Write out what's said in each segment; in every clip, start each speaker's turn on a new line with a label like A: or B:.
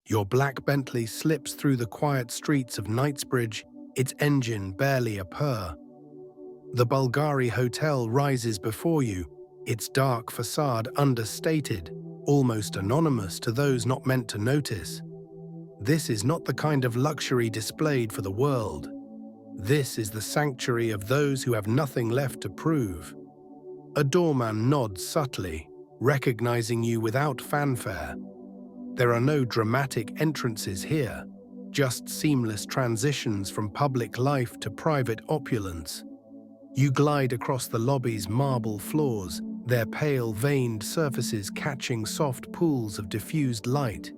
A: Your black Bentley slips through the quiet streets of Knightsbridge, its engine barely a purr. The Bulgari Hotel rises before you, its dark facade understated, almost anonymous to those not meant to notice. This is not the kind of luxury displayed for the world. This is the sanctuary of those who have nothing left to prove. A doorman nods subtly, recognizing you without fanfare. There are no dramatic entrances here, just seamless transitions from public life to private opulence. You glide across the lobby's marble floors, their pale veined surfaces catching soft pools of diffused light.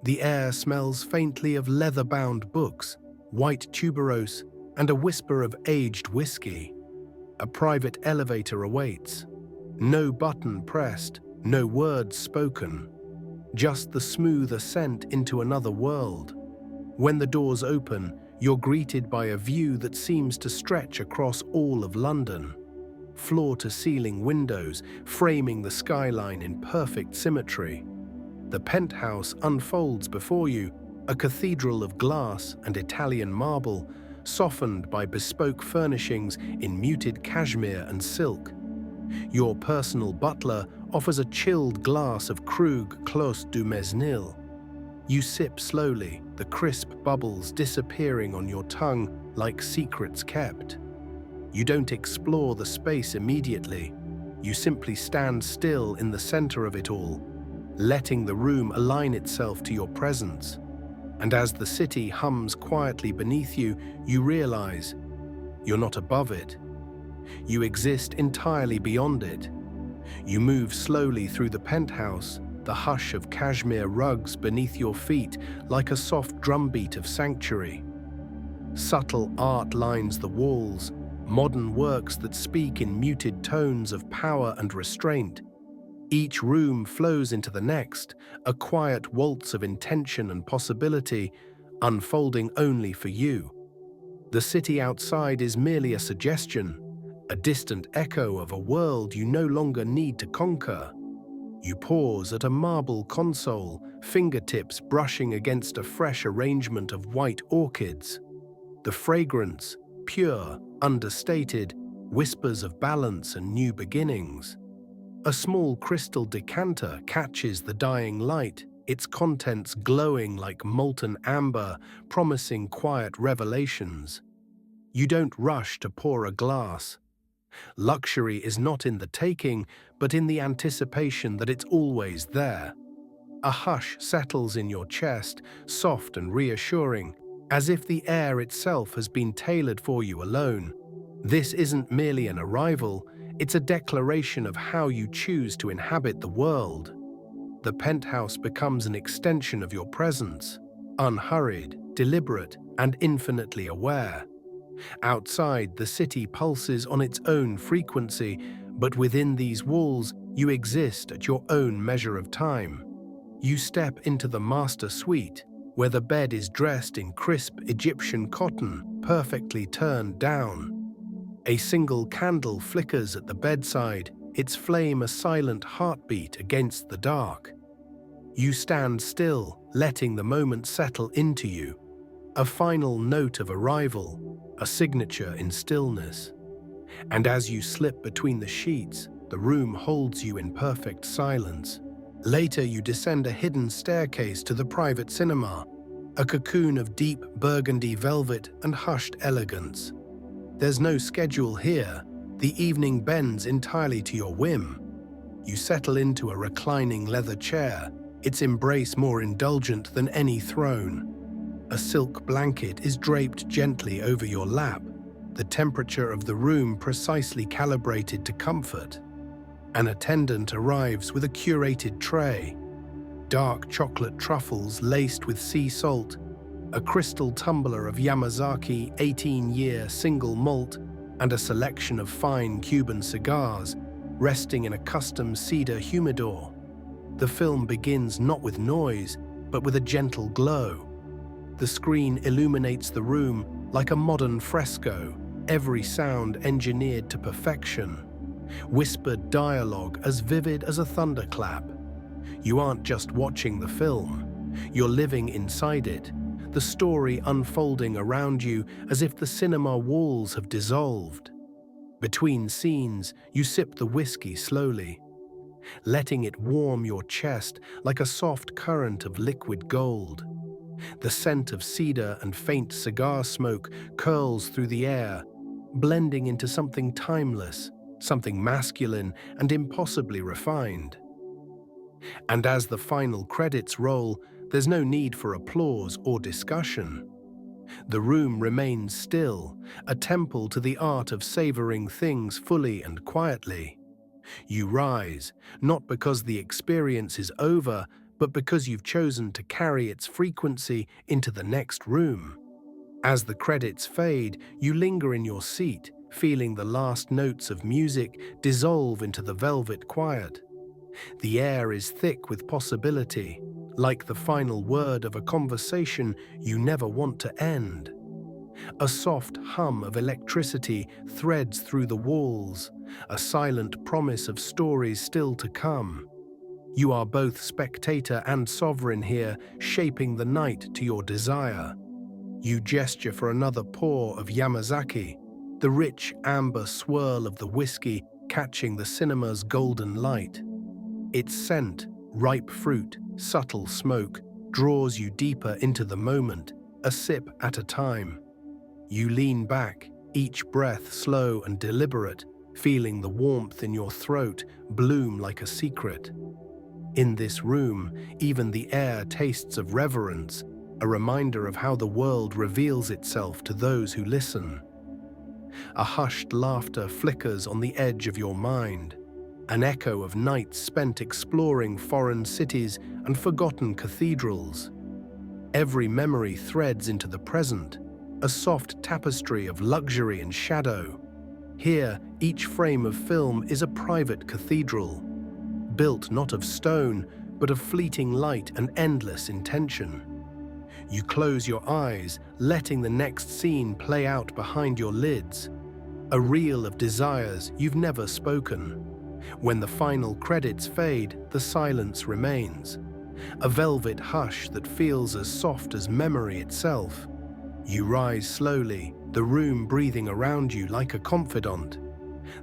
A: The air smells faintly of leather-bound books, white tuberose, and a whisper of aged whiskey. A private elevator awaits. No button pressed, no words spoken. Just the smooth ascent into another world. When the doors open, you're greeted by a view that seems to stretch across all of London. Floor-to-ceiling windows framing the skyline in perfect symmetry. The penthouse unfolds before you, a cathedral of glass and Italian marble, softened by bespoke furnishings in muted cashmere and silk. Your personal butler offers a chilled glass of Krug Clos du Mesnil. You sip slowly, the crisp bubbles disappearing on your tongue like secrets kept. You don't explore the space immediately. You simply stand still in the center of it all, letting the room align itself to your presence. And as the city hums quietly beneath you, you realize you're not above it. You exist entirely beyond it. You move slowly through the penthouse, the hush of cashmere rugs beneath your feet like a soft drumbeat of sanctuary. Subtle art lines the walls, modern works that speak in muted tones of power and restraint. Each room flows into the next, a quiet waltz of intention and possibility, unfolding only for you. The city outside is merely a suggestion, a distant echo of a world you no longer need to conquer. You pause at a marble console, fingertips brushing against a fresh arrangement of white orchids. The fragrance, pure, understated, whispers of balance and new beginnings. A small crystal decanter catches the dying light, its contents glowing like molten amber, promising quiet revelations. You don't rush to pour a glass. Luxury is not in the taking, but in the anticipation that it's always there. A hush settles in your chest, soft and reassuring, as if the air itself has been tailored for you alone. This isn't merely an arrival, it's a declaration of how you choose to inhabit the world. The penthouse becomes an extension of your presence, unhurried, deliberate, and infinitely aware. Outside, the city pulses on its own frequency, but within these walls, you exist at your own measure of time. You step into the master suite, where the bed is dressed in crisp Egyptian cotton, perfectly turned down. A single candle flickers at the bedside, its flame a silent heartbeat against the dark. You stand still, letting the moment settle into you. A final note of arrival, a signature in stillness. And as you slip between the sheets, the room holds you in perfect silence. Later, you descend a hidden staircase to the private cinema, a cocoon of deep burgundy velvet and hushed elegance. There's no schedule here. The evening bends entirely to your whim. You settle into a reclining leather chair, its embrace more indulgent than any throne. A silk blanket is draped gently over your lap, the temperature of the room precisely calibrated to comfort. An attendant arrives with a curated tray, dark chocolate truffles laced with sea salt, a crystal tumbler of Yamazaki 18-year single malt, and a selection of fine Cuban cigars resting in a custom cedar humidor. The film begins not with noise, but with a gentle glow. The screen illuminates the room like a modern fresco, every sound engineered to perfection. Whispered dialogue as vivid as a thunderclap. You aren't just watching the film. You're living inside it, the story unfolding around you as if the cinema walls have dissolved. Between scenes, you sip the whiskey slowly, letting it warm your chest like a soft current of liquid gold. The scent of cedar and faint cigar smoke curls through the air, blending into something timeless, something masculine and impossibly refined. And as the final credits roll, there's no need for applause or discussion. The room remains still, a temple to the art of savoring things fully and quietly. You rise, not because the experience is over, but because you've chosen to carry its frequency into the next room. As the credits fade, you linger in your seat, feeling the last notes of music dissolve into the velvet quiet. The air is thick with possibility, like the final word of a conversation you never want to end. A soft hum of electricity threads through the walls, a silent promise of stories still to come. You are both spectator and sovereign here, shaping the night to your desire. You gesture for another pour of Yamazaki, the rich amber swirl of the whiskey catching the cinema's golden light. Its scent, ripe fruit, subtle smoke, draws you deeper into the moment, a sip at a time. You lean back, each breath slow and deliberate, feeling the warmth in your throat bloom like a secret. In this room, even the air tastes of reverence, a reminder of how the world reveals itself to those who listen. A hushed laughter flickers on the edge of your mind, an echo of nights spent exploring foreign cities and forgotten cathedrals. Every memory threads into the present, a soft tapestry of luxury and shadow. Here, each frame of film is a private cathedral, built not of stone, but of fleeting light and endless intention. You close your eyes, letting the next scene play out behind your lids, a reel of desires you've never spoken. When the final credits fade, the silence remains, a velvet hush that feels as soft as memory itself. You rise slowly, the room breathing around you like a confidant.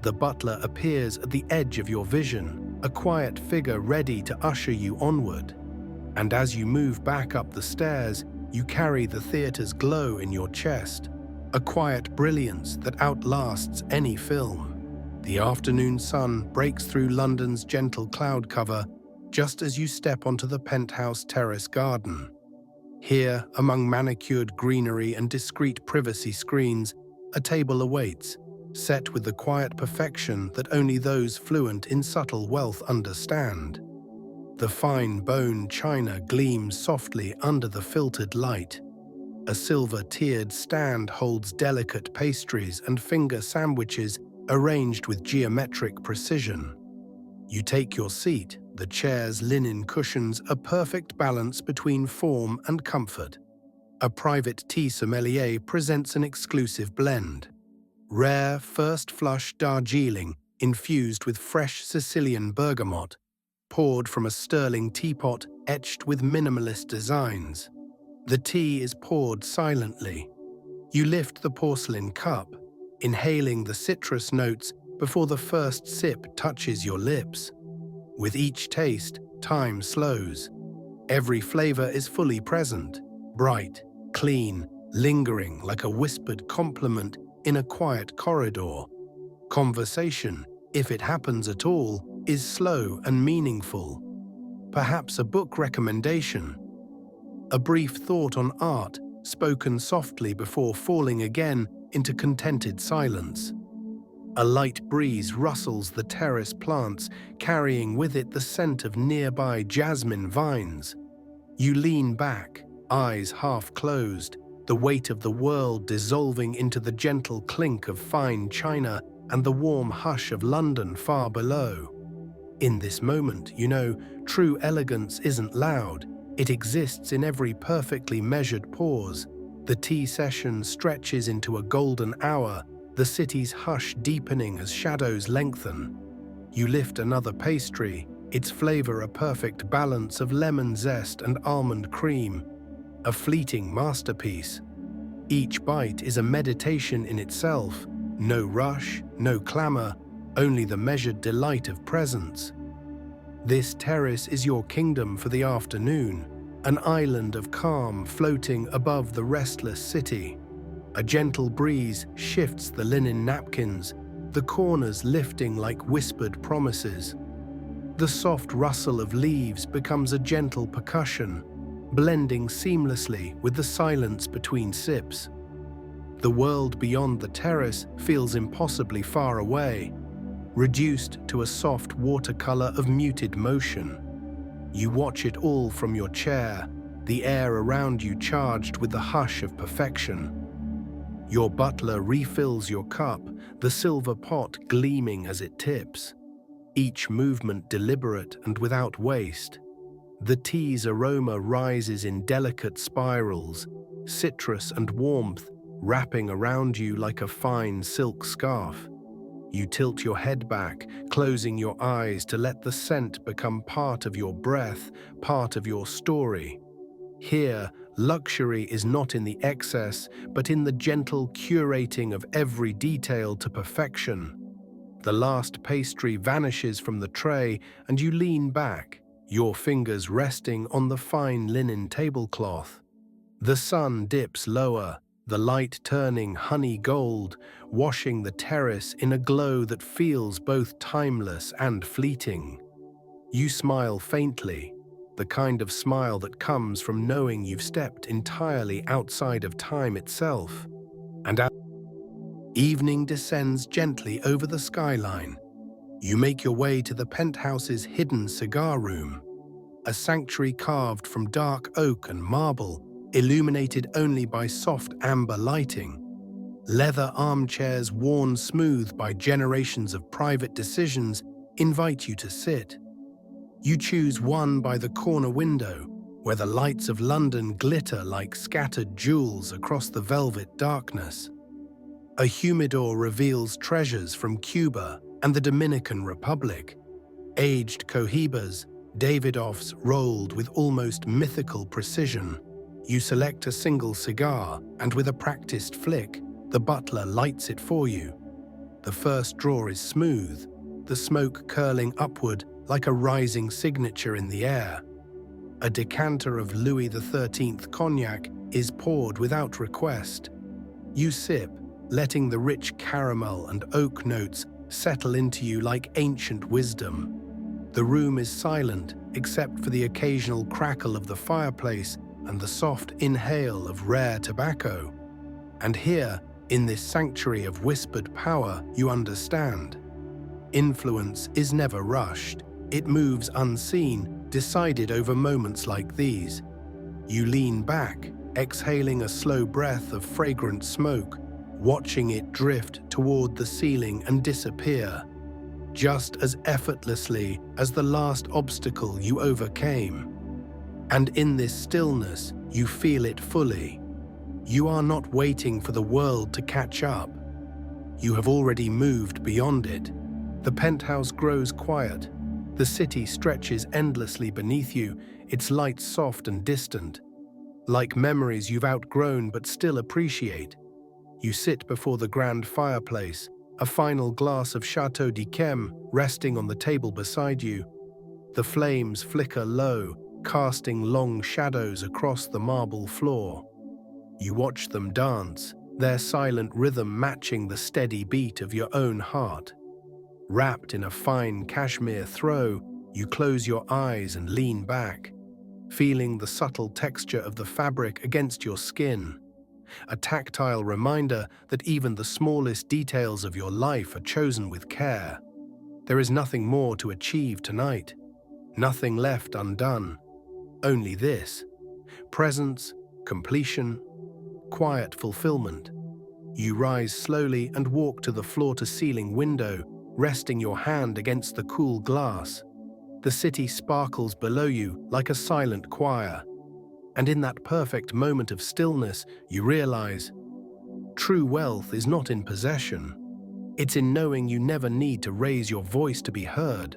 A: The butler appears at the edge of your vision, a quiet figure ready to usher you onward. And as you move back up the stairs, you carry the theater's glow in your chest, a quiet brilliance that outlasts any film. The afternoon sun breaks through London's gentle cloud cover just as you step onto the penthouse terrace garden. Here, among manicured greenery and discreet privacy screens, a table awaits, set with the quiet perfection that only those fluent in subtle wealth understand. The fine bone china gleams softly under the filtered light. A silver-tiered stand holds delicate pastries and finger sandwiches arranged with geometric precision. You take your seat, the chair's linen cushions a perfect balance between form and comfort. A private tea sommelier presents an exclusive blend. Rare first flush Darjeeling infused with fresh Sicilian bergamot, poured from a sterling teapot etched with minimalist designs. The tea is poured silently. You lift the porcelain cup, inhaling the citrus notes before the first sip touches your lips. With each taste, time slows. Every flavor is fully present, bright, clean, lingering like a whispered compliment in a quiet corridor. Conversation, if it happens at all, is slow and meaningful. Perhaps a book recommendation. A brief thought on art, spoken softly before falling again into contented silence. A light breeze rustles the terrace plants, carrying with it the scent of nearby jasmine vines. You lean back, eyes half closed, the weight of the world dissolving into the gentle clink of fine china and the warm hush of London far below. In this moment, you know, true elegance isn't loud. It exists in every perfectly measured pause. The tea session stretches into a golden hour, the city's hush deepening as shadows lengthen. You lift another pastry, its flavor a perfect balance of lemon zest and almond cream, a fleeting masterpiece. Each bite is a meditation in itself, no rush, no clamor, only the measured delight of presence. This terrace is your kingdom for the afternoon, an island of calm floating above the restless city. A gentle breeze shifts the linen napkins, the corners lifting like whispered promises. The soft rustle of leaves becomes a gentle percussion, blending seamlessly with the silence between sips. The world beyond the terrace feels impossibly far away, reduced to a soft watercolor of muted motion. You watch it all from your chair, the air around you charged with the hush of perfection. Your butler refills your cup, the silver pot gleaming as it tips, each movement deliberate and without waste. The tea's aroma rises in delicate spirals, citrus and warmth wrapping around you like a fine silk scarf. You tilt your head back, closing your eyes to let the scent become part of your breath, part of your story. Here, luxury is not in the excess, but in the gentle curating of every detail to perfection. The last pastry vanishes from the tray, and you lean back, your fingers resting on the fine linen tablecloth. The sun dips lower, the light turning honey gold, washing the terrace in a glow that feels both timeless and fleeting. You smile faintly, the kind of smile that comes from knowing you've stepped entirely outside of time itself. And as evening descends gently over the skyline, you make your way to the penthouse's hidden cigar room, a sanctuary carved from dark oak and marble, illuminated only by soft amber lighting. Leather armchairs worn smooth by generations of private decisions invite you to sit. You choose one by the corner window, where the lights of London glitter like scattered jewels across the velvet darkness. A humidor reveals treasures from Cuba and the Dominican Republic, aged cohibas, Davidoffs rolled with almost mythical precision. You select a single cigar, and with a practiced flick, the butler lights it for you. The first draw is smooth, the smoke curling upward like a rising signature in the air. A decanter of Louis XIII cognac is poured without request. You sip, letting the rich caramel and oak notes settle into you like ancient wisdom. The room is silent, except for the occasional crackle of the fireplace and the soft inhale of rare tobacco. And here, in this sanctuary of whispered power, you understand. Influence is never rushed. It moves unseen, decided over moments like these. You lean back, exhaling a slow breath of fragrant smoke, watching it drift toward the ceiling and disappear, just as effortlessly as the last obstacle you overcame. And in this stillness, you feel it fully. You are not waiting for the world to catch up. You have already moved beyond it. The penthouse grows quiet. The city stretches endlessly beneath you, its lights soft and distant, like memories you've outgrown but still appreciate. You sit before the grand fireplace, a final glass of Chateau d'Yquem resting on the table beside you. The flames flicker low, casting long shadows across the marble floor. You watch them dance, their silent rhythm matching the steady beat of your own heart. Wrapped in a fine cashmere throw, you close your eyes and lean back, feeling the subtle texture of the fabric against your skin, a tactile reminder that even the smallest details of your life are chosen with care. There is nothing more to achieve tonight, nothing left undone. Only this: presence, completion, quiet fulfillment. You rise slowly and walk to the floor-to-ceiling window, resting your hand against the cool glass. The city sparkles below you like a silent choir. And in that perfect moment of stillness, you realize true wealth is not in possession. It's in knowing you never need to raise your voice to be heard.